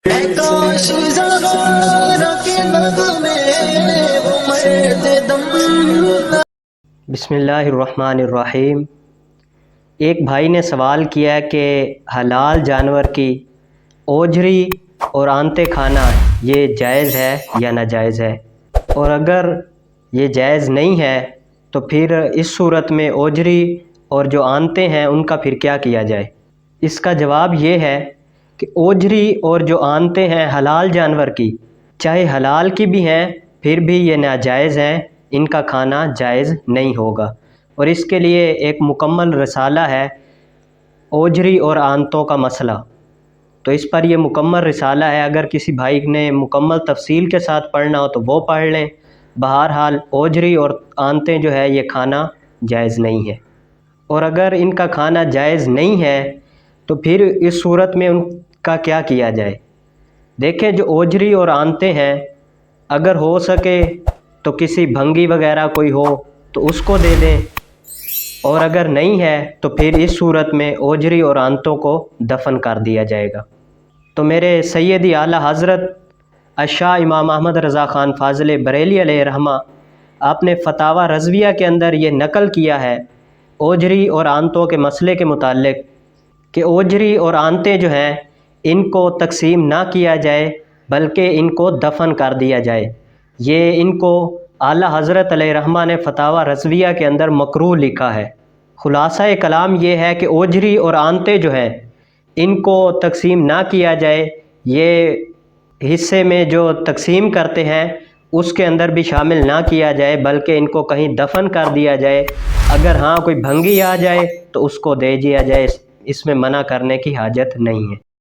بسم اللہ الرحمن الرحیم۔ ایک بھائی نے سوال کیا کہ حلال جانور کی اوجری اور آنتے کھانا یہ جائز ہے یا ناجائز ہے، اور اگر یہ جائز نہیں ہے تو پھر اس صورت میں اوجری اور جو آنتے ہیں ان کا پھر کیا کیا جائے۔ اس کا جواب یہ ہے کہ اوجری اور جو آنتے ہیں حلال جانور کی، چاہے حلال کی بھی ہیں پھر بھی یہ ناجائز ہیں، ان کا کھانا جائز نہیں ہوگا۔ اور اس کے لیے ایک مکمل رسالہ ہے اوجری اور آنتوں کا مسئلہ، تو اس پر یہ مکمل رسالہ ہے، اگر کسی بھائی نے مکمل تفصیل کے ساتھ پڑھنا ہو تو وہ پڑھ لیں۔ بہرحال اوجری اور آنتیں جو ہے یہ کھانا جائز نہیں ہے، اور اگر ان کا کھانا جائز نہیں ہے تو پھر اس صورت میں ان کا کیا کیا جائے۔ دیکھیں، جو اوجری اور آنتے ہیں اگر ہو سکے تو کسی بھنگی وغیرہ کوئی ہو تو اس کو دے دیں، اور اگر نہیں ہے تو پھر اس صورت میں اوجری اور آنتوں کو دفن کر دیا جائے گا۔ تو میرے سیدی اعلیٰ حضرت الشاہ امام احمد رضا خان فاضل بریلی علیہ رحمہ، آپ نے فتاوی رضویہ کے اندر یہ نقل کیا ہے اوجری اور آنتوں کے مسئلے کے متعلق کہ اوجری اور آنتے جو ہیں ان کو تقسیم نہ کیا جائے بلکہ ان کو دفن کر دیا جائے۔ یہ ان کو اعلیٰ حضرت علیہ رحمہ نے فتاوی رضویہ کے اندر مکروہ لکھا ہے۔ خلاصہ کلام یہ ہے کہ اوجری اور آنتے جو ہیں ان کو تقسیم نہ کیا جائے، یہ حصے میں جو تقسیم کرتے ہیں اس کے اندر بھی شامل نہ کیا جائے بلکہ ان کو کہیں دفن کر دیا جائے۔ اگر ہاں کوئی بھنگی آ جائے تو اس کو دے دیا جائے، اس میں منع کرنے کی حاجت نہیں ہے۔